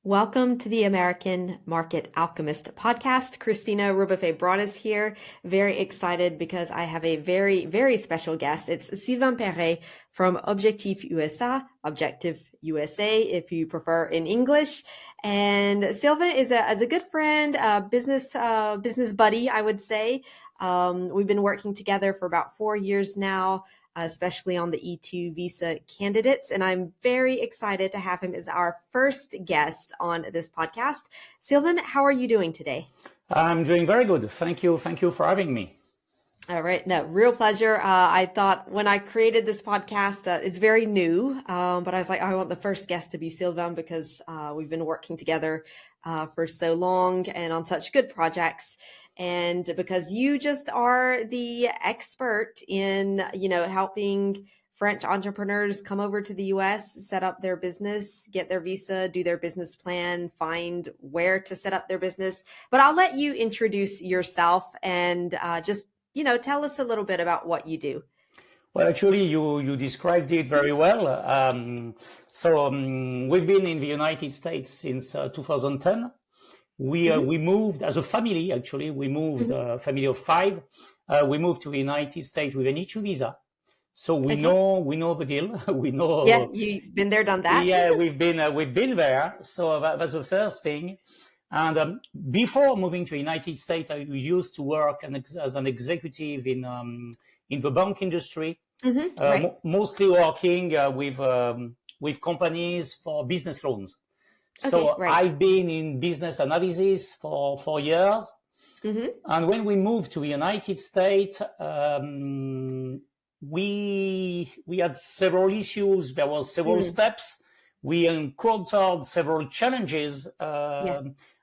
Welcome to the American Market Alchemist podcast. Christina Rubefe-Broadus here. Very excited because I have a very, very special guest. It's Sylvain Perret from Objectif USA, if you prefer in English. And Sylvain is a good friend, a business buddy, I would say. We've been working together for about 4 years now, especially on the E2 visa candidates. And I'm very excited to have him as our first guest on this podcast. Sylvain, how are you doing today? I'm doing very good. Thank you. Thank you for having me. All right. No, real pleasure. I thought when I created this podcast, it's very new, but I was like, I want the first guest to be Sylvain because we've been working together for so long and on such good projects. And because you just are the expert in, helping French entrepreneurs come over to the US, set up their business, get their visa, do their business plan, find where to set up their business. But I'll let you introduce yourself and just tell us a little bit about what you do. Well, actually, you described it very well. We've been in the United States since 2010. We moved as a family. Actually, we moved a family of 5. We moved to the United States with an E2 visa. So we know the deal. We know. Yeah, you've been there, done that. Yeah, we've been there. So that's the first thing. And before moving to the United States, I used to work as an executive in the bank industry, mostly working with companies for business loans. I've been in business analysis for 4 years. And when we moved to the United States, we had several issues. There were several steps. We encountered several challenges.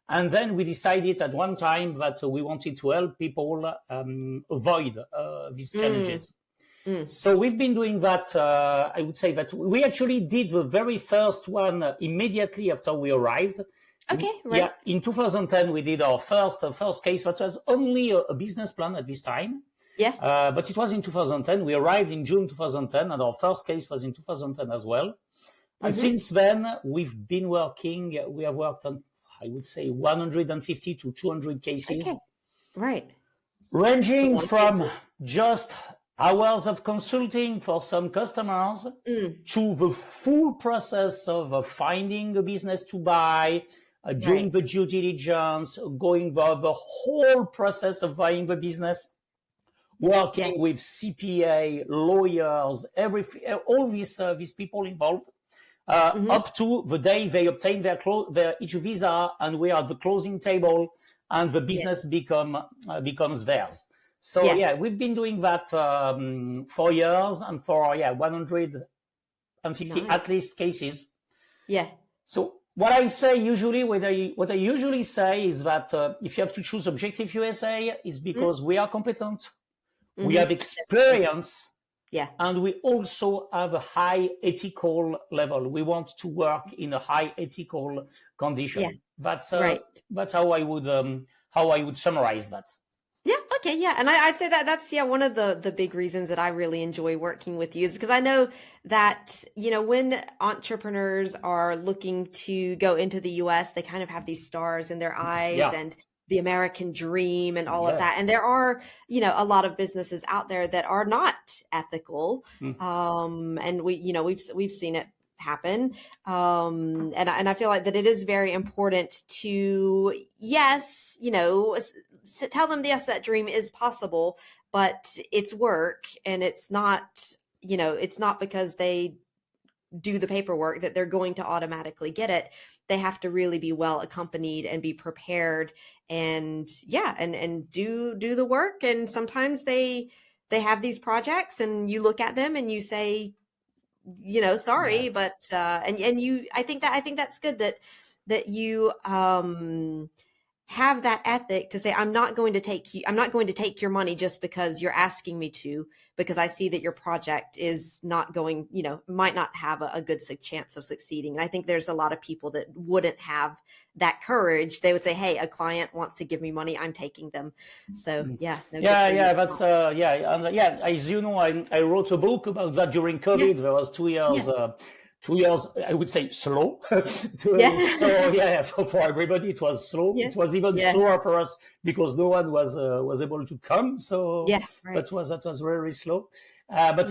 And then we decided at one time that we wanted to help people avoid these challenges. So we've been doing that. I would say that we actually did the very first one immediately after we arrived. Okay, right. Yeah, in 2010, we did our first case. That was only a business plan at this time. Yeah. But it was in 2010. We arrived in June 2010, and our first case was in 2010 as well. And since then, we've been working. We have worked on, I would say, 150 to 200 cases. Okay. Right. Ranging from just hours of consulting for some customers to the full process of finding a business to buy, doing the due diligence, going the whole process of buying the business, working with CPA, lawyers, all these people involved. Up to the day they obtain their E2 visa, and we are at the closing table, and the business becomes theirs. So we've been doing that 4 years, and for 150 at least cases. Yeah. So what I say usually, what I usually say is that if you have to choose Objectif USA, it's because we are competent, we have experience. Yeah. And we also have a high ethical level. We want to work in a high ethical condition. Yeah. That's how I would summarize that. Yeah. Okay. Yeah. And I'd say that's one of the big reasons that I really enjoy working with you is because I know that, when entrepreneurs are looking to go into the US, they kind of have these stars in their eyes and the American dream and all of that. And there are, a lot of businesses out there that are not ethical. And we've seen it happen. And I feel like that it is very important to, tell them, yes, that dream is possible, but it's work, and it's not because they do the paperwork that they're going to automatically get it. They have to really be well accompanied and be prepared and do the work. And sometimes they have these projects and you look at them and you say, sorry, but I think that's good that you have that ethic to say, I'm not going to take your money just because you're asking me to, because I see that your project is not going, might not have a good chance of succeeding. And I think there's a lot of people that wouldn't have that courage. They would say, hey, a client wants to give me money, I'm taking them. So as you know, I wrote a book about that during COVID. There was 2 years 2 years, I would say slow. Yeah. So yeah, for everybody it was slow. Yeah. It was even Yeah. slower for us because no one was able to come. So Yeah. Right. that was very slow. But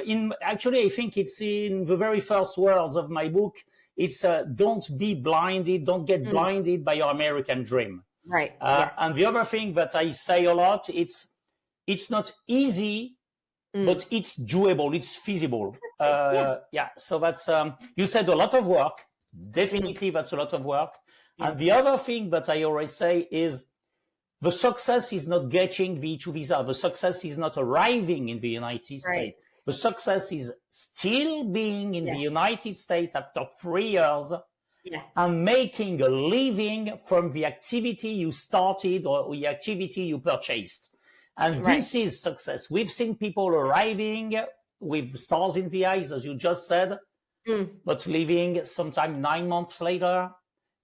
in actually, I think it's in the very first words of my book. It's don't be blinded, don't get blinded by your American dream. Right. Yeah. And the other thing that I say a lot, it's not easy, but it's doable, it's feasible. Yeah. So that's you said a lot of work. Definitely, that's a lot of work. Yeah. And the other thing that I always say is the success is not getting the E2 visa. The success is not arriving in the United States. The success is still being in the United States after 3 years and making a living from the activity you started or the activity you purchased. And this is success. We've seen people arriving with stars in the eyes, as you just said, but leaving sometime 9 months later,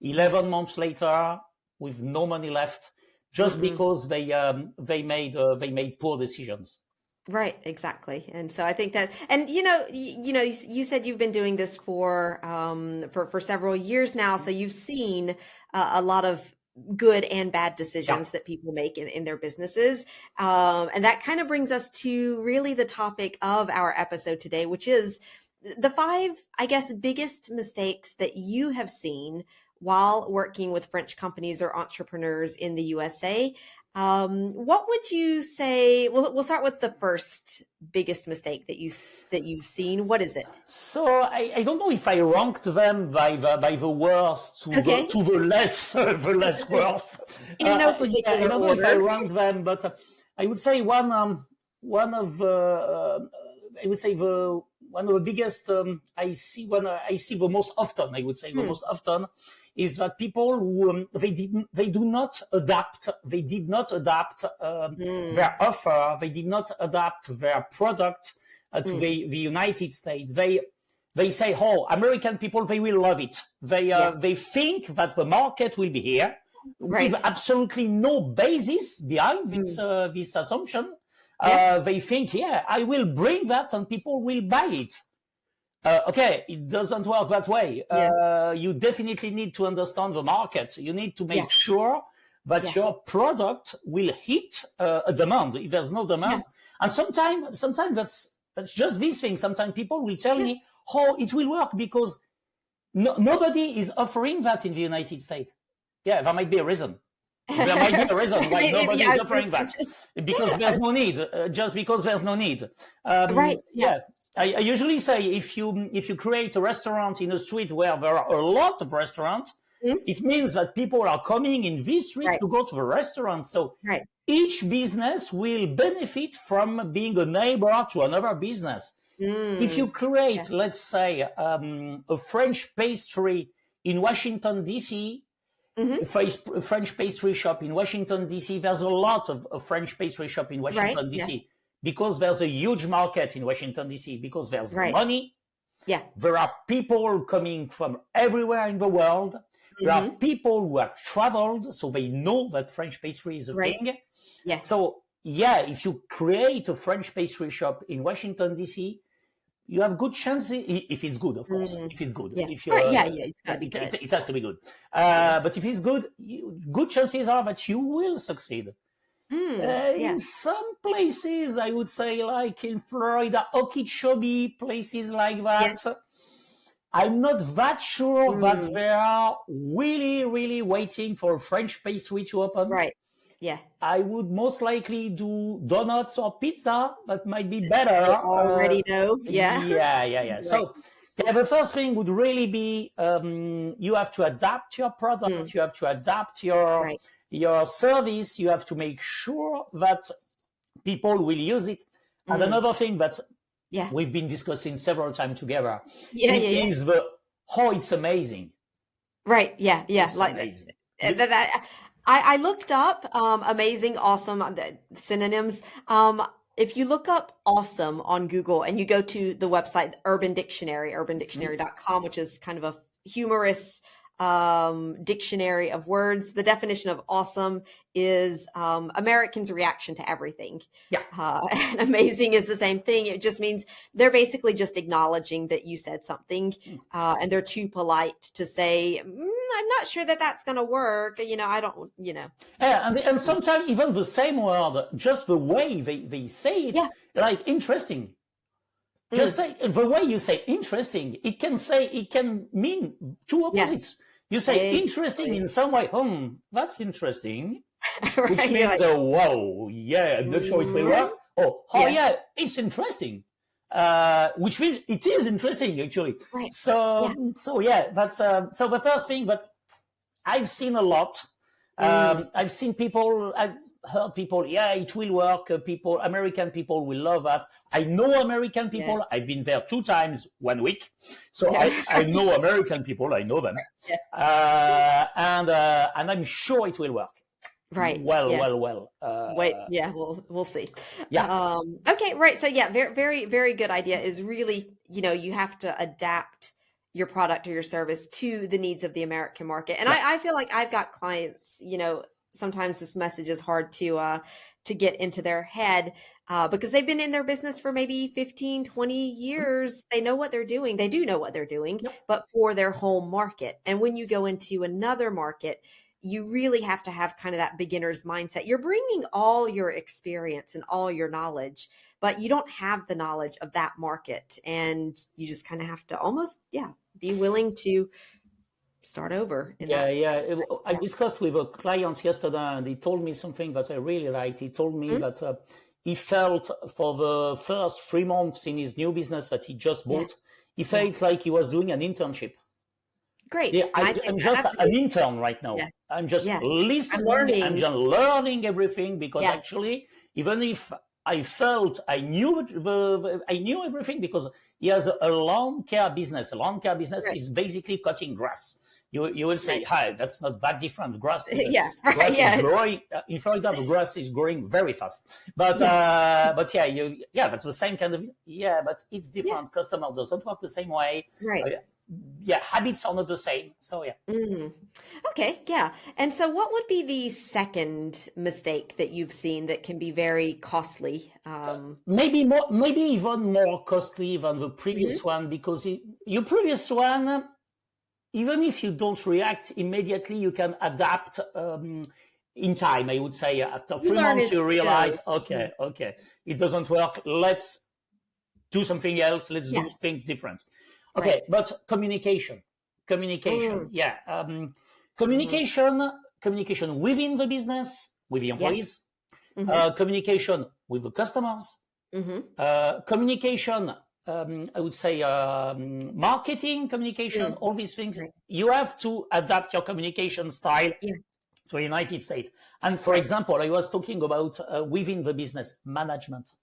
11 months later, with no money left, just because they made poor decisions. Right, exactly. And so I think that, and you said you've been doing this for several years now, so you've seen a lot of good and bad decisions that people make in their businesses. And that kind of brings us to really the topic of our episode today, which is the 5, I guess, biggest mistakes that you have seen while working with French companies or entrepreneurs in the USA. What would you say? We'll start with the first biggest mistake that you've seen. What is it? So I don't know if I ranked them by the worst to the less worst. In no particular I don't know if I ranked them, but I would say one of the biggest I see the most often. I would say the most often is that people who they did not adapt their offer, they did not adapt their product to the United States. They say, oh, American people, they will love it. They think that the market will be here with absolutely no basis behind this assumption. They think, I will bring that and people will buy it. Okay, it doesn't work that way. You definitely need to understand the market. You need to make sure that your product will hit a demand. If there's no demand, and sometimes that's just this thing. Sometimes people will tell me, "Oh, it will work because nobody is offering that in the United States." Yeah, there might be a reason. There might be a reason why nobody is offering that because there's no need. Just because there's no need. I usually say if you create a restaurant in a street where there are a lot of restaurants, it means that people are coming in this street to go to the restaurant. So each business will benefit from being a neighbor to another business. If you create, let's say, a French pastry in Washington, D.C., a French pastry shop in Washington, D.C., there's a lot of French pastry shop in Washington, D.C., because there's a huge market in Washington, D.C., because there's money. There are people coming from everywhere in the world. There are people who have traveled, so they know that French pastry is a thing. So, if you create a French pastry shop in Washington, D.C., you have good chances, if it's good, of course. If it's good. If it's got to be good. It has to be good. But if it's good, good chances are that you will succeed. In some places, I would say, like in Florida, Okeechobee, places like that, I'm not that sure that they are really, really waiting for French pastry to open. I would most likely do donuts or pizza. That might be better. They already know. So the first thing would really be you have to adapt your product. You have to adapt your service. You have to make sure that people will use it. And another thing that we've been discussing several times together is it's amazing. It's like amazing. I looked up amazing, awesome synonyms. If you look up awesome on Google and you go to the website Urban Dictionary, urbandictionary.com, which is kind of a humorous dictionary of words. The definition of awesome is Americans' reaction to everything. Yeah. And amazing is the same thing. It just means they're basically just acknowledging that you said something, and they're too polite to say, I'm not sure that that's going to work. I don't, Yeah, and sometimes even the same word, just the way they say it, like interesting. Just say the way you say interesting, it can mean two opposites. You say interesting in some way, that's interesting. Right. Which means, whoa, yeah, I'm not sure it will work. Yeah, it's interesting. Which means it is interesting, actually. Right. So yeah, that's so the first thing. But I've seen a lot. I've heard people, it will work. American people will love that. I know American people. Yeah. I've been there 2 times, 1 week. So I know American people. I know them. Yeah. And I'm sure it will work. Right. Well. We'll see. Yeah. Okay. Right. So very, very, very good idea is really, you have to adapt your product or your service to the needs of the American market. And I feel like I've got clients, sometimes this message is hard to get into their head because they've been in their business for maybe 15, 20 years. They know what they're doing. They do know what they're doing, but for their home market. And when you go into another market, you really have to have kind of that beginner's mindset. You're bringing all your experience and all your knowledge, but you don't have the knowledge of that market. And you just kind of have to almost, be willing to start over. I discussed with a client yesterday, and he told me something that I really liked. He told me that he felt for the first 3 months in his new business that he just bought, he felt like he was doing an internship. Great. Yeah, I'm just an intern right now. Yeah. I'm just listening. I'm just learning everything because actually, even if I felt I knew everything because he has a lawn care business. A lawn care business is basically cutting grass. You will say, hi, that's not that different. Grass is growing. In Florida, the grass is growing very fast. But that's the same kind of, but it's different. Customer doesn't work the same way. Right. Habits are not the same. So Okay, and so what would be the second mistake that you've seen that can be very costly? Maybe even more costly than the previous one, because your previous one, even if you don't react immediately, you can adapt in time. I would say after 3 months you realize, okay, it doesn't work. Let's do something else. Let's do things different. Okay, but communication, communication within the business, with the employees, communication with the customers, communication, I would say marketing, communication, all these things. Right. You have to adapt your communication style to the United States. And for example, I was talking about within the business management.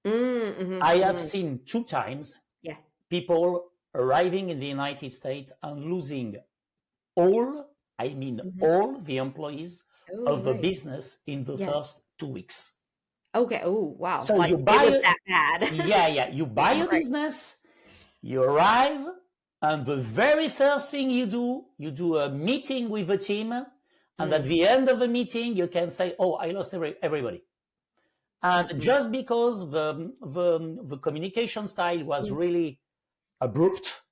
I have seen 2 times people arriving in the United States and losing all the employees of the business in the first 2 weeks. Okay. Oh, wow. So like, you buy it was that bad. You buy a business, you arrive, and the very first thing you do a meeting with the team, and at the end of the meeting, you can say, "Oh, I lost everybody." And just because the communication style was really abrupt,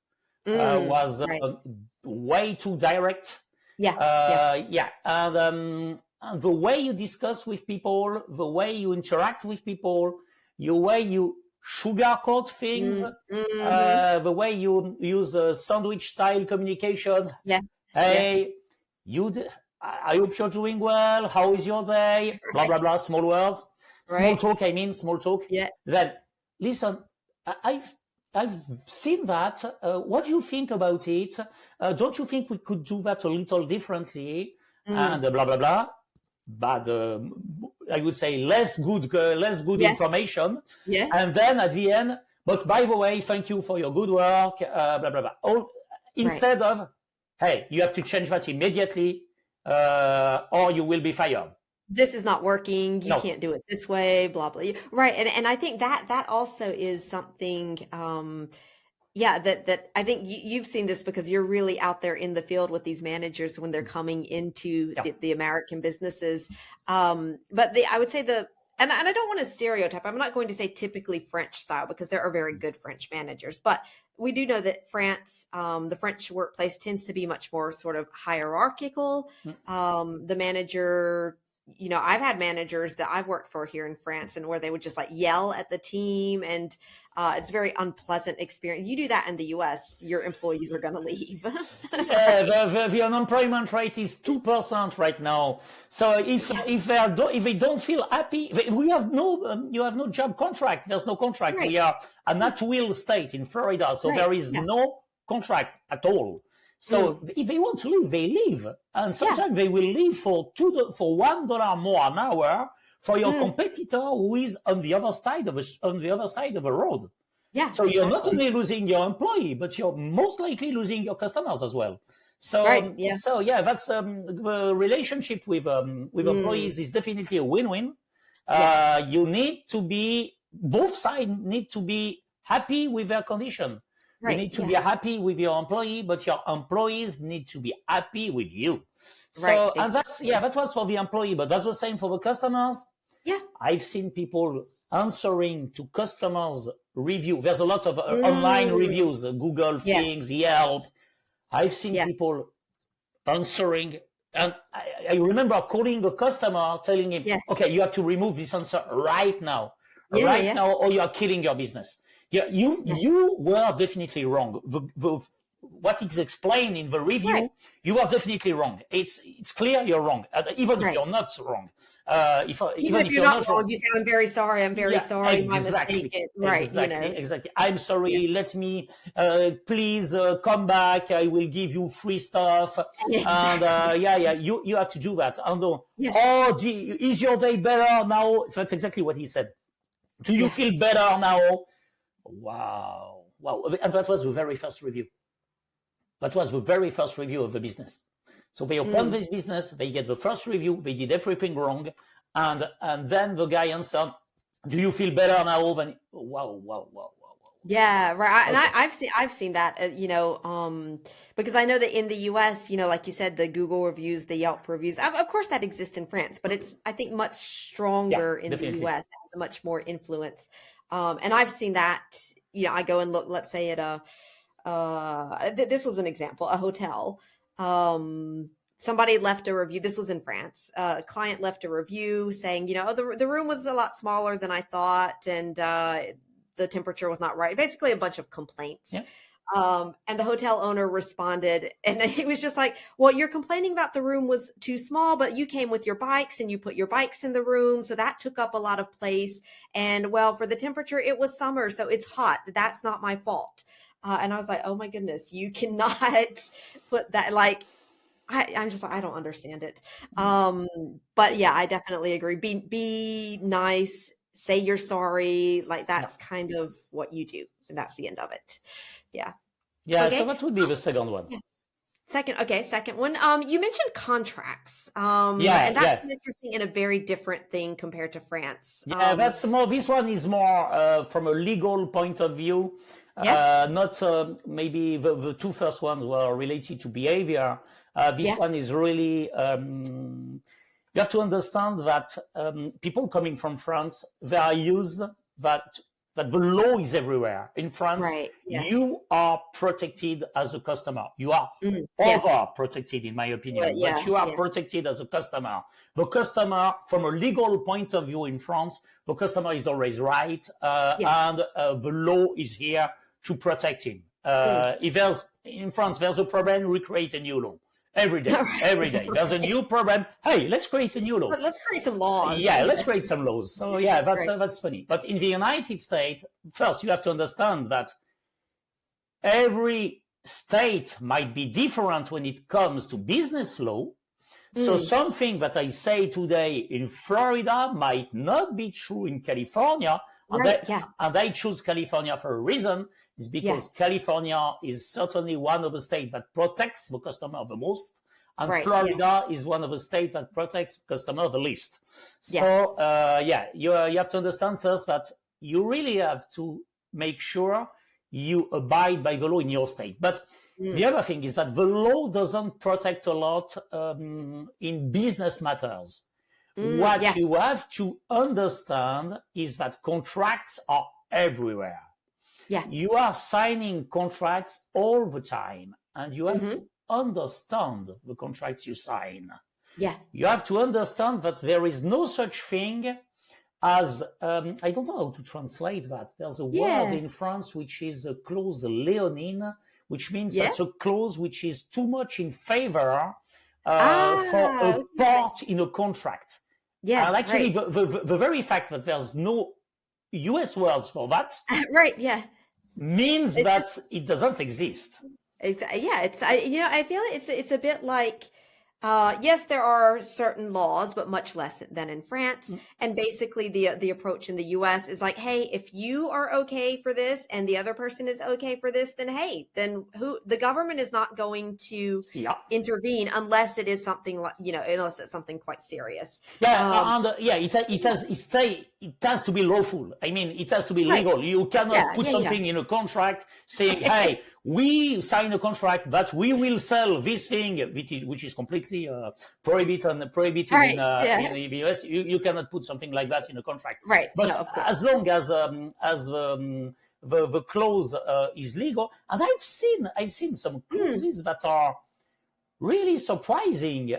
was way too direct. And the way you discuss with people, the way you interact with people, the way you sugarcoat things, the way you use sandwich style communication. Hey, I hope you're doing well. How is your day? Blah, blah, blah. Small words. Small talk. Yeah. Then listen, I've seen that. What do you think about it? Don't you think we could do that a little differently? And blah, blah, blah. But I would say less good information. Yeah. And then at the end, but by the way, thank you for your good work, blah, blah, blah. Instead of, hey, you have to change that immediately or you will be fired. This is not working. You can't do it this way, blah, blah. Right. And I think that also is something, Yeah, that I think you've seen this because you're really out there in the field with these managers when they're coming into Yeah. the American businesses. But I would say and I don't want to stereotype. I'm not going to say typically French style because there are very good French managers, but we do know that France, the French workplace tends to be much more sort of hierarchical. The manager, I've had managers that I've worked for here in France and where they would just like yell at the team, and it's a very unpleasant experience. You do that in the US, your employees are going to leave. Yeah, the unemployment rate is 2% right now. So if they don't feel happy, we have you have no job contract. There's no contract. Right. We are an at-will state in Florida, so there is no contract at all. So if they want to leave, they leave, and sometimes they will leave for $1 more an hour for your competitor who is on the other side of the road. Yeah. So you're not only losing your employee, but you're most likely losing your customers as well. So that's the relationship with employees is definitely a win-win. You need to be, both sides need to be happy with their condition. Right. You need to be happy with your employee, but your employees need to be happy with you. So, and that was for the employee, but that's the same for the customers. Yeah. I've seen people answering to customers' review. There's a lot of online reviews, Google things, Yelp. I've seen people answering, and I remember calling a customer, telling him, okay, you have to remove this answer right now, now, or you are killing your business. You were definitely wrong. What is explained in the review, you are definitely wrong. It's clear you're wrong, even if you're not wrong. Even if you're not wrong, you say, I'm very sorry. I'm very sorry. My mistake. Right. Exactly. I'm sorry. Let me, please come back. I will give you free stuff. And you have to do that. And gee, is your day better now? So that's exactly what he said. Do you feel better now? Wow. And that was the very first review. That was the very first review of the business. So they opened this business, they get the first review, they did everything wrong, and then the guy answered, do you feel better now? Then wow. Yeah, right. And I've seen that, because I know that in the US, like you said, the Google reviews, the Yelp reviews, of course that exists in France, but it's, I think, much stronger in the US, much more influence. And I've seen that, I go and look, let's say at this was an example, a hotel. Somebody left a review. This was in France. A client left a review saying, the room was a lot smaller than I thought, and the temperature was not right. Basically, a bunch of complaints. Yeah. And the hotel owner responded, and he was just like, well, you're complaining about the room was too small, but you came with your bikes and you put your bikes in the room. So that took up a lot of place. And well, for the temperature, it was summer, so it's hot. That's not my fault. And I was like, oh my goodness, you cannot put that, like, I'm just like, I don't understand it. But yeah, I definitely agree. Be nice, say you're sorry. Like that's kind of what you do. And that's the end of it. Yeah. Yeah. Okay. So that would be the second one. Yeah. Second one. You mentioned contracts. And that's interesting and a very different thing compared to France. Yeah, that's more, this one is more from a legal point of view. Not maybe the two first ones were related to behavior. This one is really, you have to understand that people coming from France, they are used that the law is everywhere. In France, you are protected as a customer. You are over protected, in my opinion, but you are protected as a customer. The customer, from a legal point of view in France, the customer is always right, and the law is here to protect him. If in France, there's a problem, we create a new law. Every day. There's a new problem. Hey, let's create a new law. Let's create some laws. Yeah, let's create some laws. So that's funny. But in the United States, first you have to understand that every state might be different when it comes to business law. So something that I say today in Florida might not be true in California. And I choose California for a reason. Is because California is certainly one of the states that protects the customer the most, and Florida is one of the states that protects the customer the least. So, you have to understand first that you really have to make sure you abide by the law in your state. But the other thing is that the law doesn't protect a lot in business matters. What you have to understand is that contracts are everywhere. Yeah. You are signing contracts all the time, and you have to understand the contracts you sign. Yeah. You have to understand that there is no such thing as, I don't know how to translate that. There's a word in France which is a clause leonine, which means that's a clause which is too much in favor for a part in a contract. Yeah. And actually, the very fact that there's no US words for that means that it doesn't exist. I feel it's a bit like, yes, there are certain laws, but much less than in France. And basically the approach in the US is like, hey, if you are okay for this and the other person is okay for this, then the government is not going to intervene unless it is something like, unless it's something quite serious. It has to be lawful. I mean, it has to be legal. You cannot put something in a contract saying, hey, we sign a contract that we will sell this thing, which is completely prohibited in the US. You cannot put something like that in a contract. Right. But as long as the clause is legal, and I've seen some clauses that are really surprising.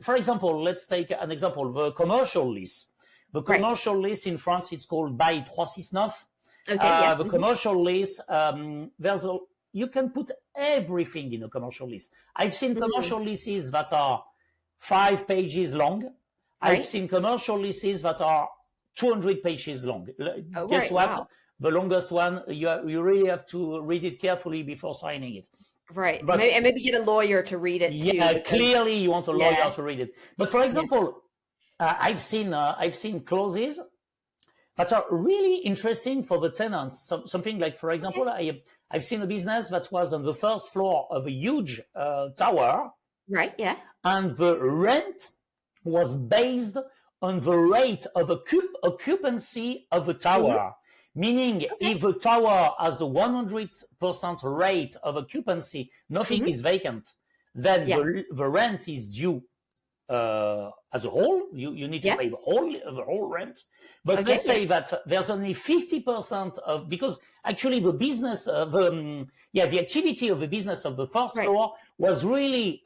For example, let's take an example: the commercial lease. The commercial lease in France, it's called bail 369. The commercial lease, you can put everything in a commercial lease. I've seen commercial leases that are 5 pages long. I've seen commercial leases that are 200 pages long. Guess what? Wow. The longest one, you really have to read it carefully before signing it. Right. But maybe get a lawyer to read it too. Yeah, clearly you want a lawyer to read it. But for example, I've seen clauses that are really interesting for the tenants. Something like, for example, I've seen a business that was on the first floor of a huge tower. Right, yeah. And the rent was based on the rate of occupancy of the tower. Meaning, if the tower has a 100% rate of occupancy, nothing is vacant, then the rent is due as a whole. You need to pay the whole rent. But let's say that there's only 50% of, because actually the business, the activity of the business of the first floor was really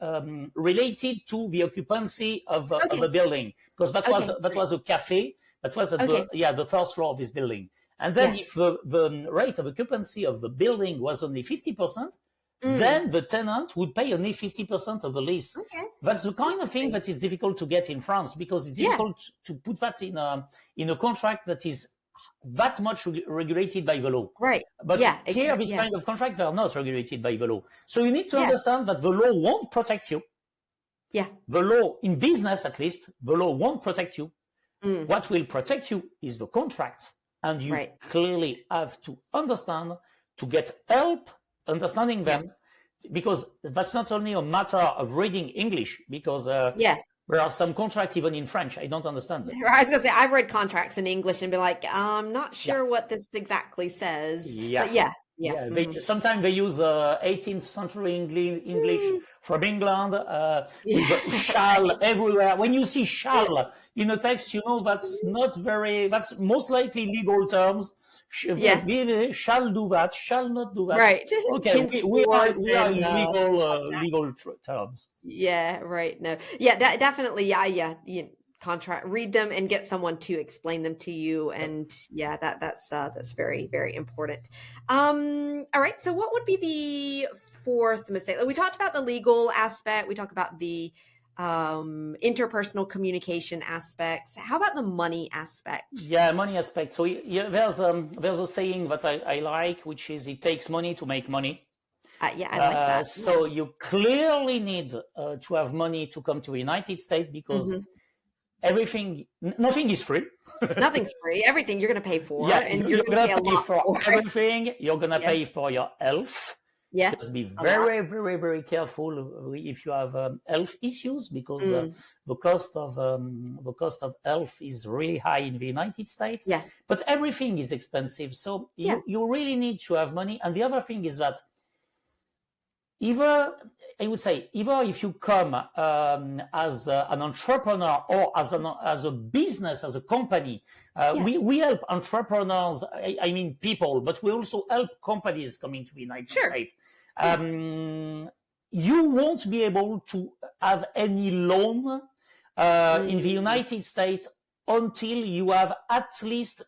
related to the occupancy of the building, because that was a cafe that was at the first floor of this building. And then if the rate of occupancy of the building was only 50%, then the tenant would pay only 50% of the lease. That's the kind of thing that is difficult to get in France, because it's difficult to put that in a contract that is that much regulated by the law. Right. But here, this kind of contract, they are not regulated by the law. So you need to understand that the law won't protect you. Yeah. The law, in business at least, the law won't protect you. What will protect you is the contract. And you clearly have to understand, to get help understanding them, because that's not only a matter of reading English, because there are some contracts even in French I don't understand them. I was going to say, I've read contracts in English and be like, I'm not sure what this exactly says. But sometimes they use 18th century English from England, with shall everywhere. When you see shall in a text, you know that's most likely legal terms. Shall do that, shall not do that. Right. Okay, we are legal terms. Yeah, right. No. Yeah, definitely. Contract, read them and get someone to explain them to you. And that's very, very important. All right. So what would be the fourth mistake? We talked about the legal aspect. We talked about the interpersonal communication aspects. How about the money aspect? Yeah, money aspect. So there's a saying that I like, which is, it takes money to make money. I like that. So you clearly need to have money to come to the United States, because nothing is free. Nothing's free. Everything you're going to pay for. And you're going to pay for everything. You're going to pay for your health. Yeah. Just be very, very, very careful if you have health issues, because the cost of health is really high in the United States. Yeah. But everything is expensive, so you really need to have money. And the other thing is that either if you come as an entrepreneur or as a business, as a company, we help entrepreneurs, I mean people, but we also help companies coming to the United States. You won't be able to have any loan in the United States until you have at least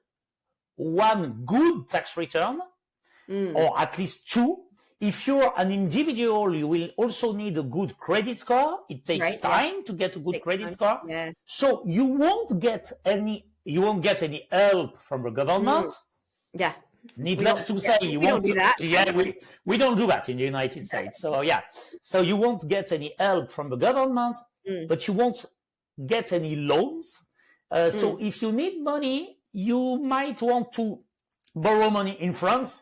one good tax return, or at least two. If you're an individual, you will also need a good credit score. It takes time to get a good credit score. Yeah. So you won't get any help from the government. Yeah. Needless to say, you won't do that. Yeah, we don't do that in the United States. So so you won't get any help from the government, but you won't get any loans. So if you need money, you might want to borrow money in France,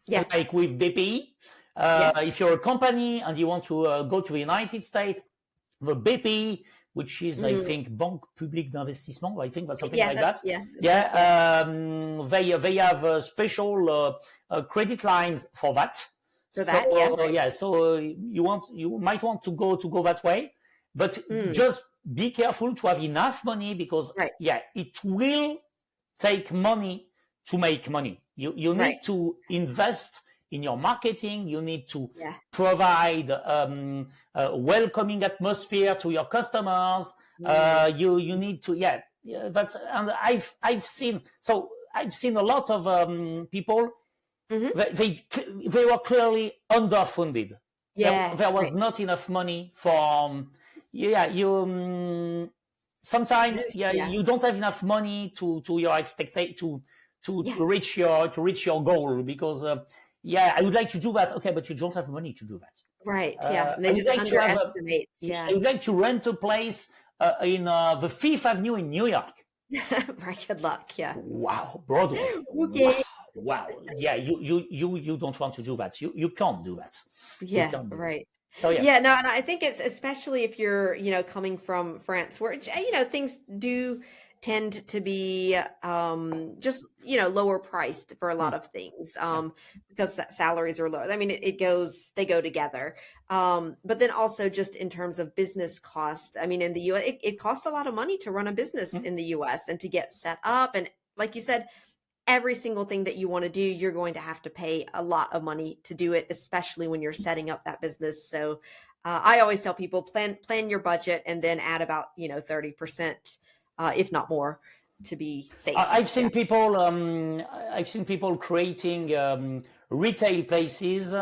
like with BPI. If you're a company and you want to go to the United States, the BPI, which is, I think, Banque Publique d'Investissement, I think that's something like that. They have special credit lines for that. So you might want to go that way, but just be careful to have enough money, because it will take money to make money. You need to invest in your marketing. You need to provide a welcoming atmosphere to your customers. You need to and I've seen a lot of people. They were clearly underfunded. There was not enough money for sometimes you don't have enough money to your expectation to reach your goal, because I would like to do that. Okay, but you don't have money to do that. Right. And they just underestimate. I would like to rent a place in the Fifth Avenue in New York. Right. Good luck. Yeah. Wow, Broadway. Okay. Wow. Yeah. You don't want to do that. You can't do that. Yeah. Right. So no, and I think it's especially if you're coming from France, where things do tend to be just lower priced for a lot of things, because salaries are lower. I mean, they go together, but then also just in terms of business cost. I mean, in the US, it costs a lot of money to run a business in the US and to get set up, and like you said, every single thing that you want to do, you're going to have to pay a lot of money to do it, especially when you're setting up that business. So I always tell people, plan your budget and then add about 30%, if not more, to be safe. I've seen people creating retail places,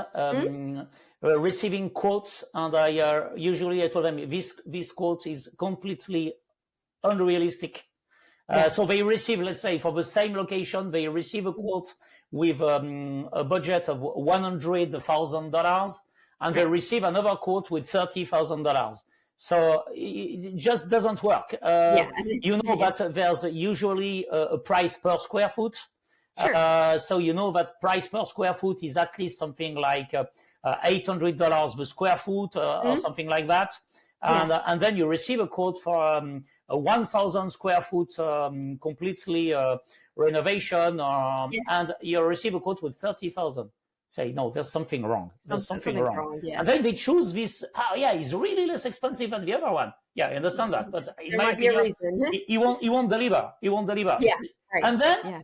receiving quotes, and I told them this quote is completely unrealistic. So they receive, let's say, for the same location, they receive a quote with a budget of $100,000, and they receive another quote with $30,000. So it just doesn't work. That there's usually a price per square foot. So that price per square foot is at least something like $800 per square foot or something like that. And then you receive a quote for a 1,000 square foot completely renovation, and you receive a quote with 30,000. Say, no, there's something wrong. There's something wrong. And then they choose this. It's really less expensive than the other one. I understand that, but in my opinion, he won't deliver. And then,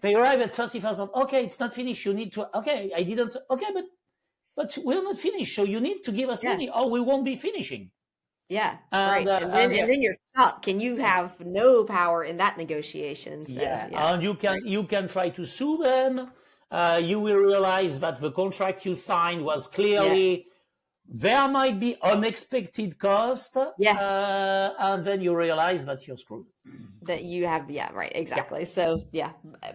they arrive at 30,000. Okay, it's not finished. You need to. Okay, I didn't. Okay, but we're not finished. So you need to give us money, or we won't be finishing. And then you're stuck, and you have no power in that negotiation. So, and you can try to sue them. You will realize that the contract you signed was clearly there might be unexpected cost, and then you realize that you're screwed. that you have. Yeah, right. Yeah, Exactly. So yeah,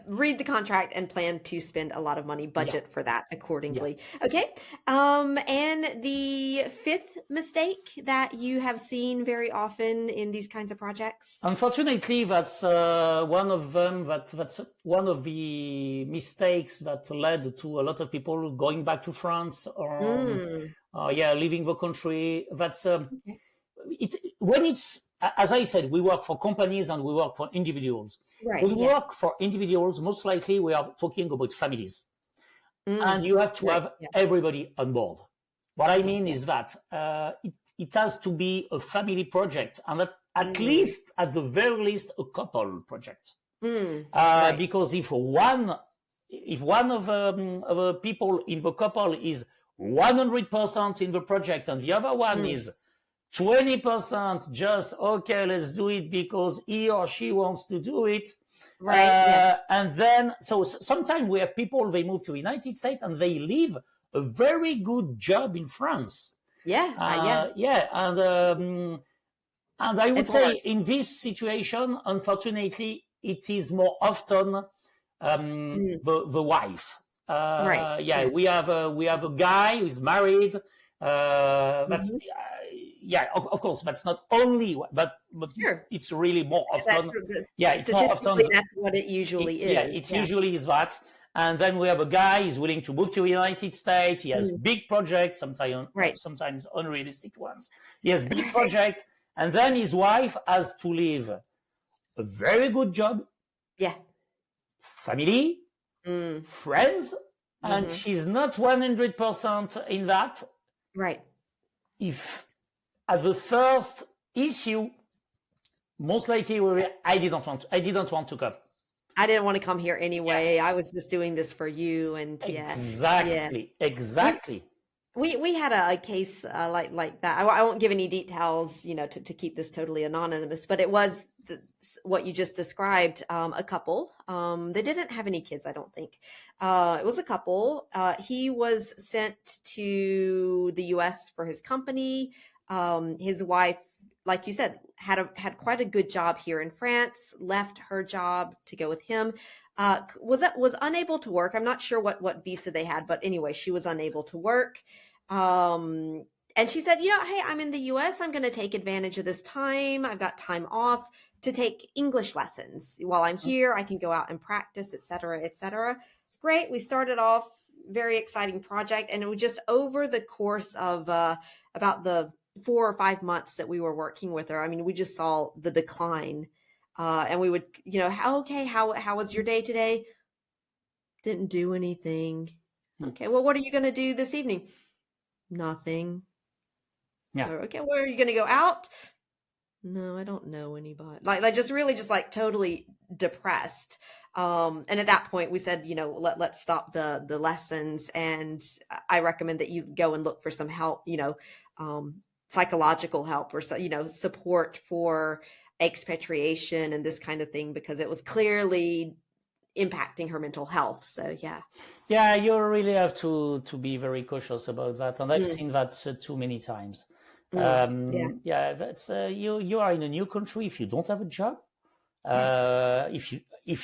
read the contract and plan to spend a lot of money, yeah, budget for that yeah. accordingly. Okay. And the fifth mistake that you have seen very often in these kinds of projects? Unfortunately, that's one of them. That's one of the mistakes that led to a lot of people going back to France or Mm, yeah, leaving the country. That's okay. it's when it's, as I said, we work for companies and we work for individuals. Right. When we Yeah. work for individuals, most likely we are talking about families, and Mm, you have to right. have Yeah. everybody on board. What I Okay. mean Yeah. is that it has to be a family project, and at Mm, least, at the very least, a couple project. right. Because if one of the people in the couple is 100% in the project and the other one Mm, is 20% just, okay, let's do it because he or she wants to do it. right. Yeah. And then, so sometimes we have people, they move to the United States and they leave a very good job in France. Yeah. Yeah. Yeah. And I would It's say hard. in this situation, unfortunately, it is more often Mm, the wife. right. Yeah, Yeah. we have a guy who is married. That's Mhm. yeah, of course, that's not only, but Sure. it's really more That's, often. that's Yeah, it's more often. statistically, that's what it usually Yeah, is. it's Yeah. usually is that. And then we have a guy who's willing to move to the United States. He has Mm, big projects, right. sometimes unrealistic ones. He has big projects, and then his wife has to leave a very good job, Yeah. family, Mm, friends, and hmm. she's not 100% in that. Right. If at the first issue, most likely I didn't want to come. I didn't want to come here Yeah, anyway. I was just doing this for you. And yeah. Yeah. exactly, We, exactly. we had a case like that. I won't give any details, to keep this totally anonymous, but it was what you just described. A couple. They didn't have any kids, I don't think. It was a couple. He was sent to the U.S. for his company. His wife, like you said, had quite a good job here in France. Left her job to go with him. Was unable to work. I'm not sure what visa they had, but anyway, she was unable to work. Um, and she said, hey, I'm in the US. I'm going to take advantage of this time. I've got time off to take English lessons while I'm here. I can go out and practice, et cetera, et cetera. Great. We started off very exciting project, and it was just over the course of about the 4 or 5 months that we were working with her. I mean, we just saw the decline. And we would, okay, how was your day today? Didn't do anything. Okay, well, what are you going to do this evening? Nothing. Yeah. Okay, where are you going to go out? No, I don't know anybody. Like just really just like totally depressed. And at that point we said, let's stop the lessons, and I recommend that you go and look for some help, psychological help, or support for expatriation and this kind of thing, because it was clearly impacting her mental health. So yeah. Yeah, you really have to be very cautious about that, and I've Mm, seen that too many times. yeah, Yeah, that's you are in a new country. If you don't have a job, right. if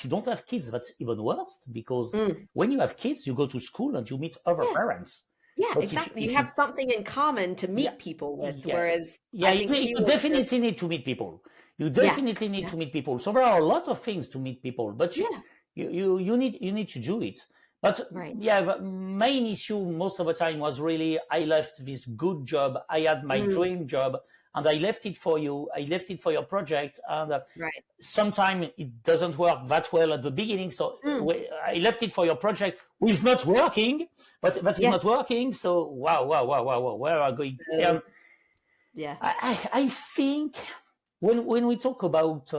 you don't have kids, that's even worse, because Mm, when you have kids, you go to school and you meet other yeah. parents. Yeah, But exactly. You if have you something in common to yeah meet people with, yeah whereas yeah I think she you was just, definitely need to meet people. You yeah, definitely need yeah, to meet people. So there are a lot of things to meet people, but yeah, you need to do it. But right. yeah, the main issue most of the time was really, I left this good job, I had my Mm, dream job, and I left it for you. I left it for your project, and right. sometimes it doesn't work that well at the beginning. So Mm, I left it for your project, which is not working, but that is yeah. not working. So wow, where are going? So, yeah. I think when we talk about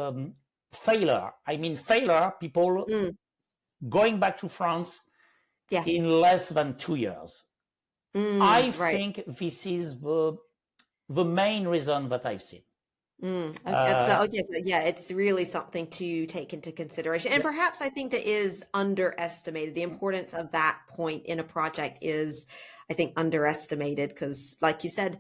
failure, I mean failure, people Mm, going back to France yeah. in less than 2 years. I Right. think this is the main reason that I've seen. Okay. So, Uh, okay. So, yeah, it's really something to take into consideration. And yeah, perhaps I think that is underestimated. The importance of that point in a project is, I think, underestimated because, like you said,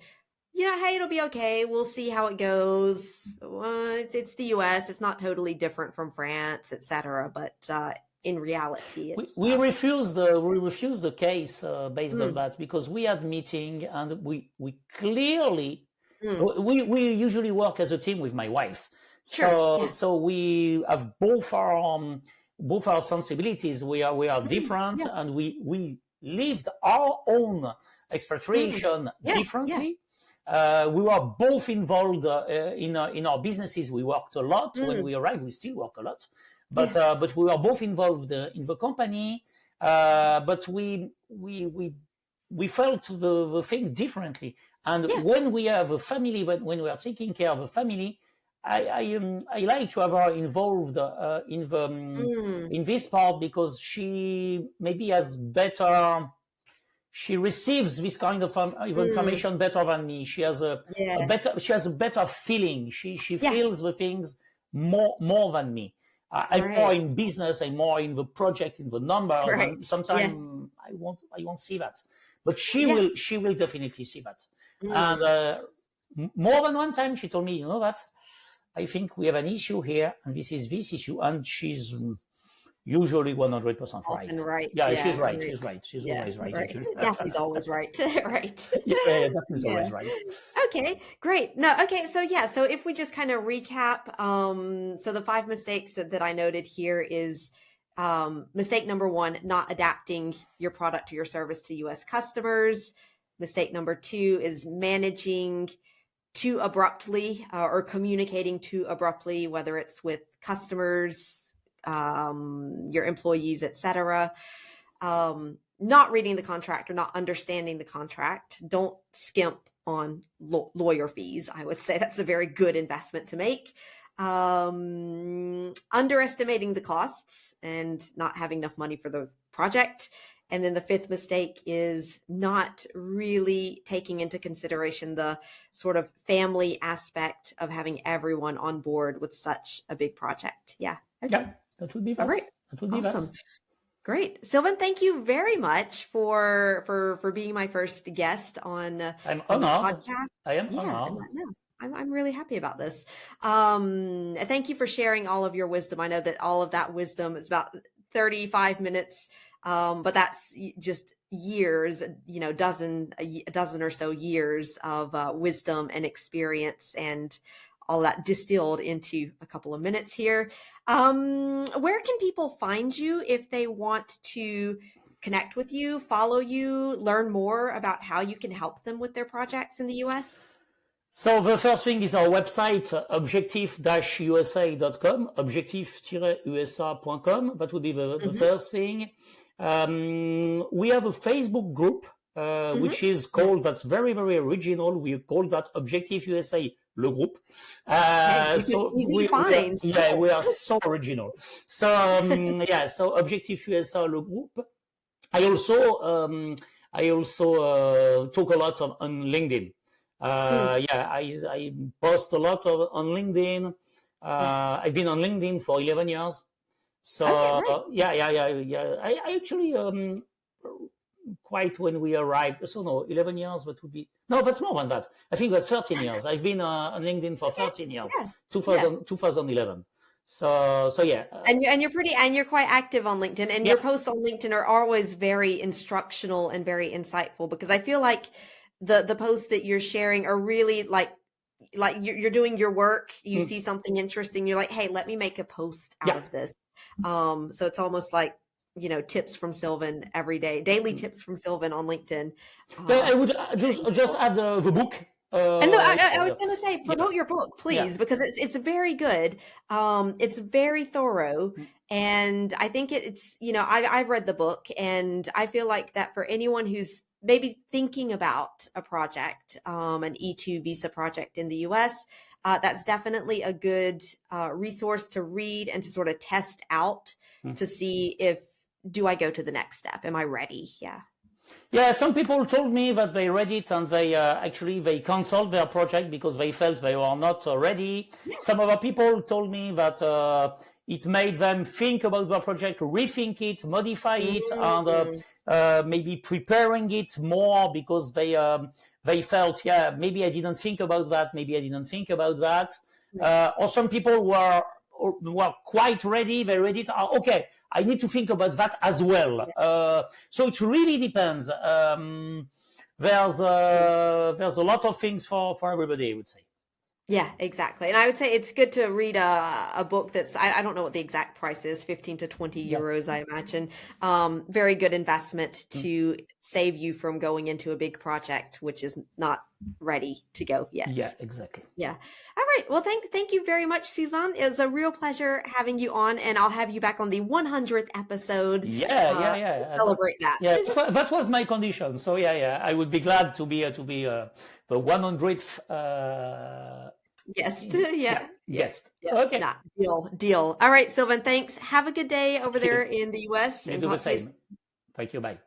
hey, it'll be okay. We'll see how it goes. Well, it's the US. It's not totally different from France, etc. But in reality, it's we refuse the case based on mm, that, because we had meeting and we clearly mm, we usually work as a team with my wife. sure, So yeah, so we have both our sensibilities. We are different, yeah, and we lived our own mm, expatriation yeah, yeah, differently. We were both involved in our businesses. We worked a lot when mm, we arrived. We still work a lot, yeah, but we were both involved in the company. But we felt the thing differently. And yeah, when we have a family, when we are taking care of a family, I like to have her involved mm, in this part, because she maybe has better. She receives this kind of mm, information better than me. She has yeah, she has a better feeling. She yeah, feels the things more than me. I'm more right, in business. I'm more in the project, in the numbers, right, and yeah, sometimes I won't see that. But yeah, she will definitely see that. And mm, more than one time, she told me, you know what? I think we have an issue here, and this is this issue. And she's usually 100% right. often right, Yeah, she's yeah, right. right, She's right. She's yeah, always right, right. actually. Daphne's always right, right. Yeah, Daphne's Yeah. always right. Okay, great. No, okay, so yeah, so if we just kind of recap, so the 5 mistakes that I noted here is mistake number 1, not adapting your product or your service to US customers. Mistake number 2 is managing too abruptly or communicating too abruptly, whether it's with customers, your employees, etc. Not reading the contract or not understanding the contract. Don't skimp on lawyer fees. I would say that's a very good investment to make. Underestimating the costs and not having enough money for the project. And then the 5th mistake is not really taking into consideration the sort of family aspect of having everyone on board with such a big project. Yeah. Okay. Yeah, that would be All that. right. That would be that. Awesome. Great. Sylvain, thank you very much for being my first guest I'm on this honored. podcast. I am Yeah, honored. no, I'm really happy about this. Thank you for sharing all of your wisdom. I know that all of that wisdom is about 35 minutes, but that's just years, a dozen or so years of wisdom and experience, and all that distilled into a couple of minutes here. Where can people find you if they want to connect with you, follow you, learn more about how you can help them with their projects in the US? So the first thing is our website, objectif-usa.com, objectif-usa.com. That would be the first thing. We have a Facebook group, which is called, that's very, very original. We call that Objectif USA Le Groupe. So Easy to find. we are so original. So, so Objectif USA Le Groupe. I also talk a lot on LinkedIn. I post a lot on LinkedIn. I've been on LinkedIn for 11 years. So Okay, right. I actually quite when we arrived. So no, 11 years, but would be no. That's more than that. I think that's 13 years. I've been on LinkedIn for 13 years. Yeah. 2011. So yeah. And you're quite active on LinkedIn, and Yeah. your posts on LinkedIn are always very instructional and very insightful, because I feel like the posts that you're sharing are really like you're doing your work, you see something interesting, you're like, hey, let me make a post out of this. So it's almost like, tips from Sylvain every day, daily tips from Sylvain on LinkedIn. I would just add the book. And I was going to say, promote your book, please, because it's very good. It's very thorough. And I think it's, I've read the book, and I feel like that for anyone who's maybe thinking about a project, an E2 visa project in the US, that's definitely a good resource to read and to sort of test out to see do I go to the next step? Am I ready? Yeah. Yeah, some people told me that they read it and they canceled their project because they felt they were not ready. Yeah. Some other people told me that it made them think about their project, rethink it, modify it, and maybe preparing it more because they they felt, yeah, maybe I didn't think about that. Maybe I didn't think about that. Or some people were quite ready. They're ready to, okay, I need to think about that as well. So it really depends. There's a lot of things for everybody, I would say. Yeah, exactly. And I would say it's good to read a book that's, I don't know what the exact price is, 15 to 20 euros, I imagine. Very good investment to save you from going into a big project, which is not ready to go yet. Yeah, exactly. Yeah. All right. Well, thank you very much, Sylvain. It was a real pleasure having you on, and I'll have you back on the 100th episode. Yeah. Celebrate that. Yeah, that was my condition. So yeah, I would be glad to be the 100th. Guest. Guest. Yeah. Okay. Nah, deal. All right, Sylvain, thanks. Have a good day over there in the US. You do the same. Thank you. Bye.